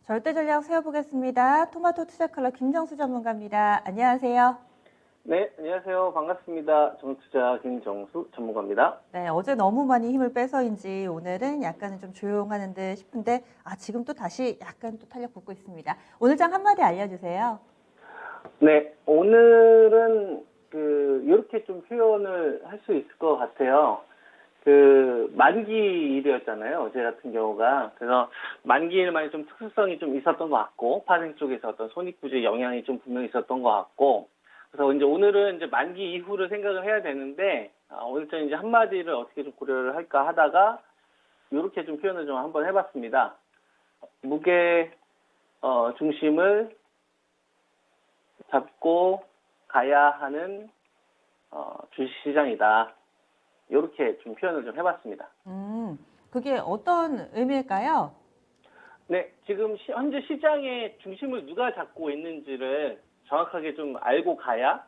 절대 전략 세워보겠습니다. 토마토 투자 클럽 김정수 전문가입니다. 안녕하세요. 네, 안녕하세요. 반갑습니다. 정투자 김정수 전문가입니다. 네, 어제 너무 많이 힘을 빼서인지 오늘은 약간은 좀 조용하는 듯 싶은데 지금 또 다시 약간 또 탄력 붙고 있습니다. 오늘 장 한마디 알려주세요. 네, 오늘은 이렇게 좀 표현을 할 수 있을 것 같아요. 만기일이었잖아요. 어제 같은 경우가. 그래서 만기일만의 좀 특수성이 좀 있었던 것 같고, 파생 쪽에서 어떤 손익부지 영향이 좀 분명히 있었던 것 같고, 그래서 이제 오늘은 이제 만기 이후를 생각을 해야 되는데, 오늘 좀 이제 한마디를 어떻게 좀 고려를 할까 하다가, 이렇게 좀 표현을 좀 한번 해봤습니다. 무게, 중심을 잡고 가야 하는, 주식시장이다. 이렇게 좀 표현을 좀 해봤습니다. 그게 어떤 의미일까요? 네, 지금 현재 시장의 중심을 누가 잡고 있는지를 정확하게 좀 알고 가야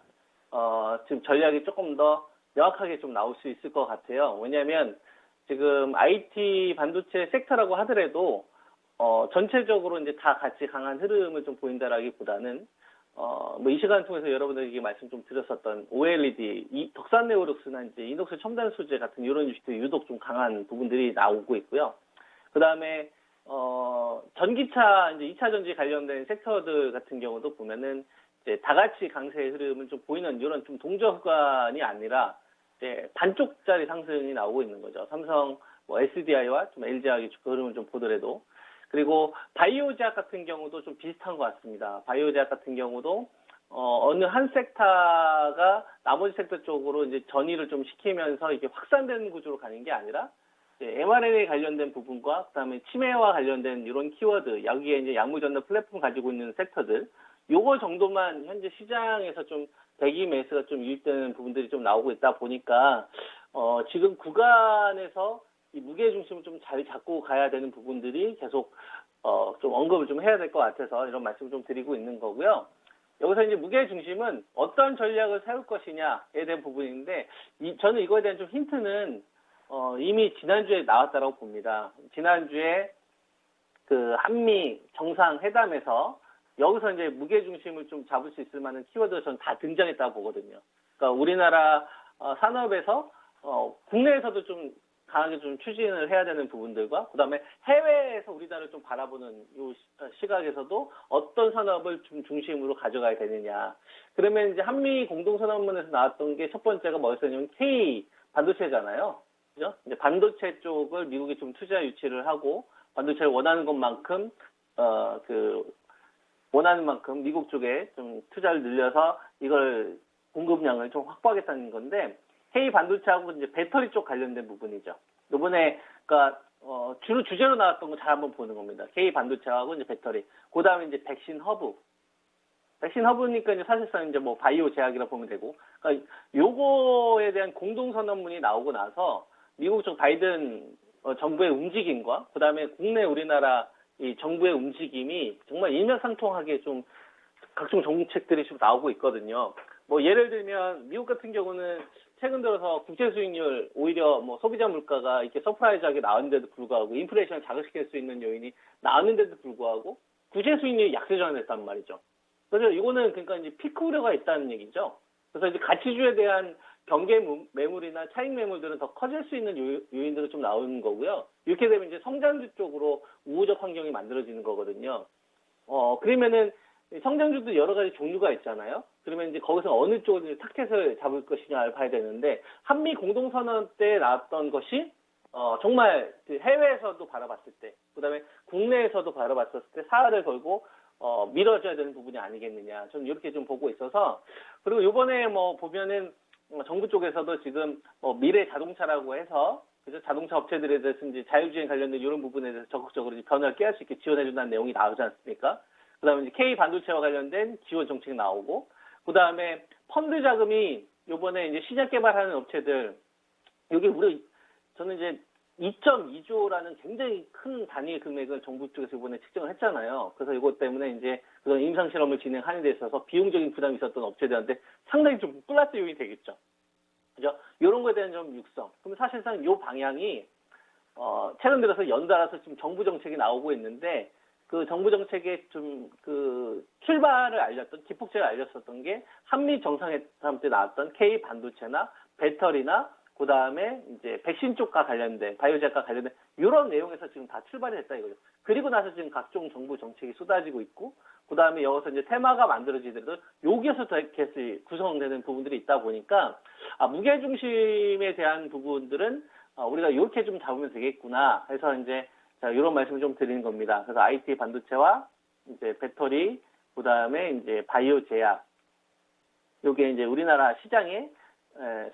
지금 전략이 조금 더 명확하게 좀 나올 수 있을 것 같아요. 왜냐하면 지금 IT 반도체 섹터라고 하더라도 전체적으로 이제 다 같이 강한 흐름을 좀 보인다라기보다는 뭐 이 시간 통해서 여러분들에게 말씀 좀 드렸었던 OLED, 덕산 네오룩스나 이제 이녹스 첨단 소재 같은 이런 주식들이 유독 좀 강한 부분들이 나오고 있고요. 그 다음에 전기차 이제 2차 전지 관련된 섹터들 같은 경우도 보면은 이제 다 같이 강세의 흐름을 좀 보이는 이런 좀 동저구간이 아니라 이제 반쪽짜리 상승이 나오고 있는 거죠. 삼성, 뭐 SDI와 좀 LG화학의 그 흐름을 좀 보더라도. 그리고 바이오제약 같은 경우도 좀 비슷한 것 같습니다. 바이오제약 같은 경우도 어느 한 섹터가 나머지 섹터 쪽으로 이제 전이를 좀 시키면서 이게 확산되는 구조로 가는 게 아니라 mRNA 관련된 부분과 그다음에 치매와 관련된 이런 키워드, 여기에 이제 약물 전달 플랫폼 가지고 있는 섹터들, 요거 정도만 현재 시장에서 좀 대기 매수가 좀 유입되는 부분들이 좀 나오고 있다 보니까 지금 구간에서 이 무게 중심을 좀 잘 잡고 가야 되는 부분들이 계속 좀 언급을 좀 해야 될 것 같아서 이런 말씀을 좀 드리고 있는 거고요. 여기서 이제 무게 중심은 어떤 전략을 세울 것이냐에 대한 부분인데 저는 이거에 대한 좀 힌트는 이미 지난주에 나왔다라고 봅니다. 지난주에 한미 정상회담에서 여기서 이제 무게 중심을 좀 잡을 수 있을 만한 키워드가 저는 다 등장했다고 보거든요. 그러니까 우리나라 산업에서 국내에서도 좀 강하게 좀 추진을 해야 되는 부분들과 그다음에 해외에서 우리나라를 좀 바라보는 요 시각에서도 어떤 산업을 좀 중심으로 가져가야 되느냐. 그러면 이제 한미 공동선언문에서 나왔던 게 첫 번째가 뭐였냐면 K 반도체잖아요. 그죠? 이제 반도체 쪽을 미국이 좀 투자 유치를 하고 반도체를 원하는 것만큼 원하는 만큼 미국 쪽에 좀 투자를 늘려서 이걸 공급량을 좀 확보하겠다는 건데 K 반도체하고 이제 배터리 쪽 관련된 부분이죠. 이번에 그러니까 주로 주제로 나왔던 거 잘 한번 보는 겁니다. K 반도체하고 이제 배터리. 그다음에 이제 백신 허브. 백신 허브니까 이제 사실상 이제 뭐 바이오 제약이라 보면 되고. 그러니까 요거에 대한 공동 선언문이 나오고 나서 미국 쪽 바이든 정부의 움직임과 그다음에 국내 우리나라 이 정부의 움직임이 정말 일맥상통하게 좀 각종 정책들이 좀 나오고 있거든요. 뭐 예를 들면 미국 같은 경우는 최근 들어서 국제 수익률 오히려 뭐 소비자 물가가 이렇게 서프라이즈하게 나왔는데도 불구하고 인플레이션을 자극시킬 수 있는 요인이 나왔는데도 불구하고 국제 수익률이 약세 전환됐단 말이죠. 그래서 이거는 그러니까 이제 피크 우려가 있다는 얘기죠. 그래서 이제 가치주에 대한 경계 매물이나 차익 매물들은 더 커질 수 있는 요인들이 좀 나오는 거고요. 이렇게 되면 이제 성장주 쪽으로 우호적 환경이 만들어지는 거거든요. 그러면은 성장주도 여러 가지 종류가 있잖아요. 그러면 이제 거기서 어느 쪽을 타켓을 잡을 것이냐를 봐야 되는데 한미 공동선언 때 나왔던 것이 정말 해외에서도 바라봤을 때, 그다음에 국내에서도 바라봤을 때 사활을 걸고 밀어줘야 되는 부분이 아니겠느냐. 저는 이렇게 좀 보고 있어서 그리고 이번에 뭐 보면은 정부 쪽에서도 지금 미래 자동차라고 해서 그죠? 자동차 업체들에 대해서 이제 자율주행 관련된 이런 부분에 대해서 적극적으로 변화를 꾀할 수 있게 지원해준다는 내용이 나오지 않습니까? 그다음에 이제 K 반도체와 관련된 지원 정책이 나오고, 그다음에 펀드 자금이 요번에 이제 시장 개발하는 업체들, 여기 저는 이제 2.2조라는 굉장히 큰 단위의 금액을 정부 쪽에서 이번에 책정을 했잖아요. 그래서 이것 때문에 이제 그런 임상 실험을 진행하는 데 있어서 비용적인 부담이 있었던 업체들한테 상당히 좀 플러스 요인이 되겠죠. 그죠? 이런 거에 대한 좀 육성. 그럼 사실상 이 방향이 최근 들어서 연달아서 지금 정부 정책이 나오고 있는데 그 정부 정책의 좀 그 출발을 알렸던 기폭제를 알렸었던 게 한미 정상회담 때 나왔던 K 반도체나 배터리나 그 다음에 이제 백신 쪽과 관련된 바이오제약과 관련된 이런 내용에서 지금 다 출발이 됐다 이거죠. 그리고 나서 지금 각종 정부 정책이 쏟아지고 있고 그 다음에 여기서 이제 테마가 만들어지더라도 여기에서 더 계속 구성되는 부분들이 있다 보니까 무게 중심에 대한 부분들은 우리가 이렇게 좀 잡으면 되겠구나 해서 이제 자, 이런 말씀을 좀 드리는 겁니다. 그래서 IT 반도체와 이제 배터리, 그 다음에 이제 바이오 제약, 요게 이제 우리나라 시장에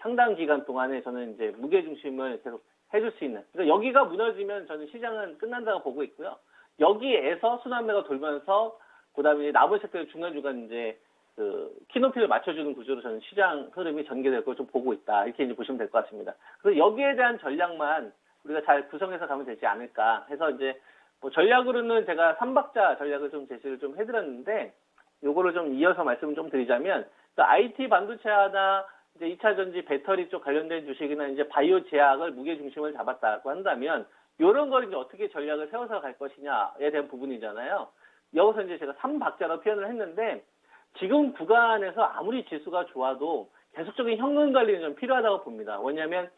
상당 기간 동안에 저는 이제 무게 중심을 계속 해줄 수 있는. 그러니까 여기가 무너지면 저는 시장은 끝난다고 보고 있고요. 여기에서 순환매가 돌면서, 그 다음에 남은 섹터의 중간중간 이제 그 키높이를 맞춰주는 구조로 저는 시장 흐름이 전개될 걸 좀 보고 있다. 이렇게 이제 보시면 될 것 같습니다. 그래서 여기에 대한 전략만 우리가 잘 구성해서 가면 되지 않을까 해서 이제 뭐 전략으로는 제가 3박자 전략을 좀 제시를 좀 해드렸는데 요거를 좀 이어서 말씀을 좀 드리자면 IT 반도체나 이제 2차 전지 배터리 쪽 관련된 주식이나 이제 바이오 제약을 무게 중심을 잡았다고 한다면 요런 걸 이제 어떻게 전략을 세워서 갈 것이냐에 대한 부분이잖아요. 여기서 이제 제가 3박자로 표현을 했는데 지금 구간에서 아무리 지수가 좋아도 계속적인 현금 관리는 좀 필요하다고 봅니다. 왜냐하면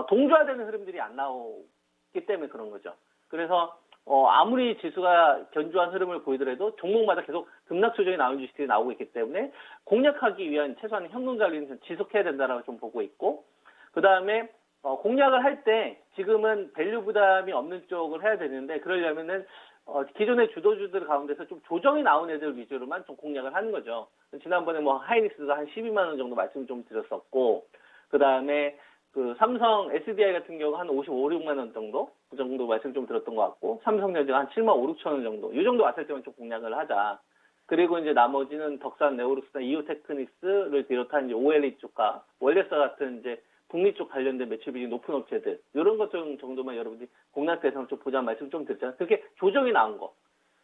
동조화되는 흐름들이 안 나오기 때문에 그런 거죠. 그래서 아무리 지수가 견조한 흐름을 보이더라도 종목마다 계속 급락 조정이 나오는 주식들이 나오고 있기 때문에 공략하기 위한 최소한 현금 관리는 좀 지속해야 된다라고 좀 보고 있고, 그 다음에 공략을 할 때 지금은 밸류 부담이 없는 쪽을 해야 되는데 그러려면은 기존의 주도주들 가운데서 좀 조정이 나온 애들 위주로만 좀 공략을 하는 거죠. 지난번에 뭐 하이닉스도 한 12만 원 정도 말씀 좀 드렸었고, 그 다음에 그 삼성 SDI 같은 경우 한 55, 6만 원 정도 그 정도 말씀 좀 들었던 것 같고, 삼성전자가 한 7만 5, 6천 원 정도 이 정도 왔을 때만 좀 공략을 하자. 그리고 이제 나머지는 덕산 네오룩스나 이오테크닉스를 비롯한 이제 OLE 쪽과 월레스 같은 이제 북미 쪽 관련된 매출 비중이 높은 업체들 이런 것 정도만 여러분들이 공략 대상을 좀 보자는 말씀 좀 드렸잖아요. 그렇게 조정이 나온 거.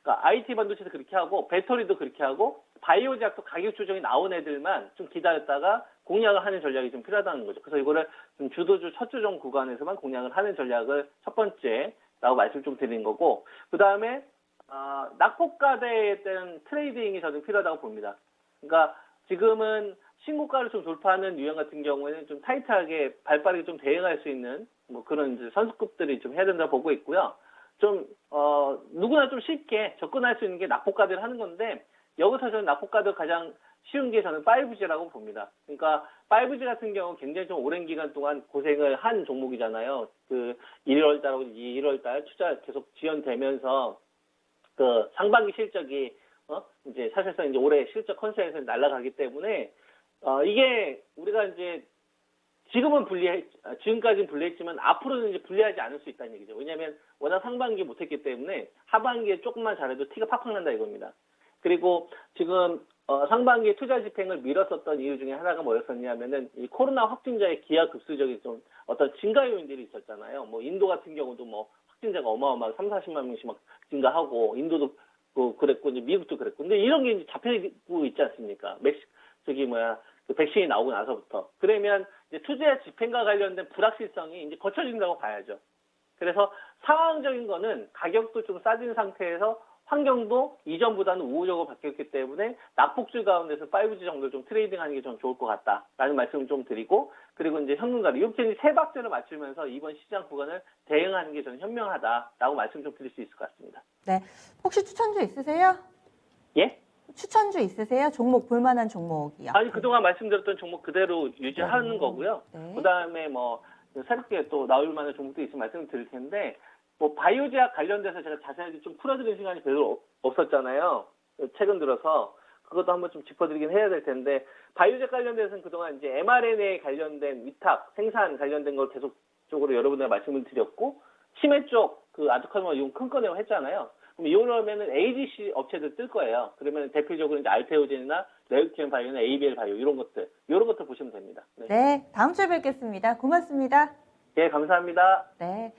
그러니까 IT 반도체도 그렇게 하고 배터리도 그렇게 하고 바이오 제약도 가격 조정이 나온 애들만 좀 기다렸다가 공략을 하는 전략이 좀 필요하다는 거죠. 그래서 이거를 좀 주도주 첫 조정 구간에서만 공략을 하는 전략을 첫 번째라고 말씀 좀 드린 거고, 그 다음에 낙폭과대에 대한 트레이딩이 저는 필요하다고 봅니다. 그러니까 지금은 신고가를 좀 돌파하는 유형 같은 경우에는 좀 타이트하게 발빠르게 좀 대응할 수 있는 뭐 그런 이제 선수급들이 좀 해야 된다고 보고 있고요. 좀 누구나 좀 쉽게 접근할 수 있는 게 낙폭과대를 하는 건데 여기서 저는 낙폭과대 가장 쉬운 게 저는 5G라고 봅니다. 그러니까 5G 같은 경우 굉장히 좀 오랜 기간 동안 고생을 한 종목이잖아요. 그 1월 달하고 2월 달 투자 계속 지연되면서 그 상반기 실적이 이제 사실상 이제 올해 실적 컨센서스 날아가기 때문에 이게 우리가 이제 지금까지는 불리했지만 앞으로는 이제 불리하지 않을 수 있다는 얘기죠. 왜냐하면 워낙 상반기 못했기 때문에 하반기에 조금만 잘해도 티가 팍팍 난다 이겁니다. 그리고 지금 상반기에 투자 집행을 미뤘었던 이유 중에 하나가 뭐였었냐면은 이 코로나 확진자의 기하급수적인 좀 어떤 증가 요인들이 있었잖아요. 뭐 인도 같은 경우도 뭐 확진자가 어마어마하게 30-40만 명씩 막 증가하고 인도도 그랬고 이제 미국도 그랬고 근데 이런 게 이제 잡히고 있지 않습니까? 그 백신이 나오고 나서부터. 그러면 이제 투자 집행과 관련된 불확실성이 이제 거쳐진다고 봐야죠. 그래서 상황적인 거는 가격도 좀 싸진 상태에서 환경도 이전보다는 우호적으로 바뀌었기 때문에 낙폭줄 가운데서 5G 정도 좀 트레이딩 하는 게 좀 좋을 것 같다라는 말씀을 좀 드리고, 그리고 이제 현금가리 이렇게 세 박자를 맞추면서 이번 시장 구간을 대응하는 게 저는 현명하다라고 말씀 좀 드릴 수 있을 것 같습니다. 네. 혹시 추천주 있으세요? 예? 추천주 있으세요? 종목 볼만한 종목이요. 아니 그동안 말씀드렸던 종목 그대로 유지하는 거고요. 네. 그다음에 뭐 새롭게 또 나올 만한 종목도 있으면 말씀을 드릴 텐데 뭐 바이오 제약 관련돼서 제가 자세하게 좀 풀어드리는 시간이 별로 없었잖아요. 최근 들어서 그것도 한번 좀 짚어드리긴 해야 될 텐데 바이오 제약 관련돼서는 그동안 이제 mRNA 관련된 위탁 생산 관련된 걸 계속적으로 여러분들 말씀을 드렸고 치매 쪽 그 아두카누마 이용 큰 건이라고 했잖아요. 그럼 이러면은 AGC 업체들 뜰 거예요. 그러면 대표적으로 이제 알테오젠이나 레우키엔 바이오나 ABL 바이오 이런 것들 보시면 됩니다. 네, 다음 주에 뵙겠습니다. 고맙습니다. 예, 감사합니다. 네.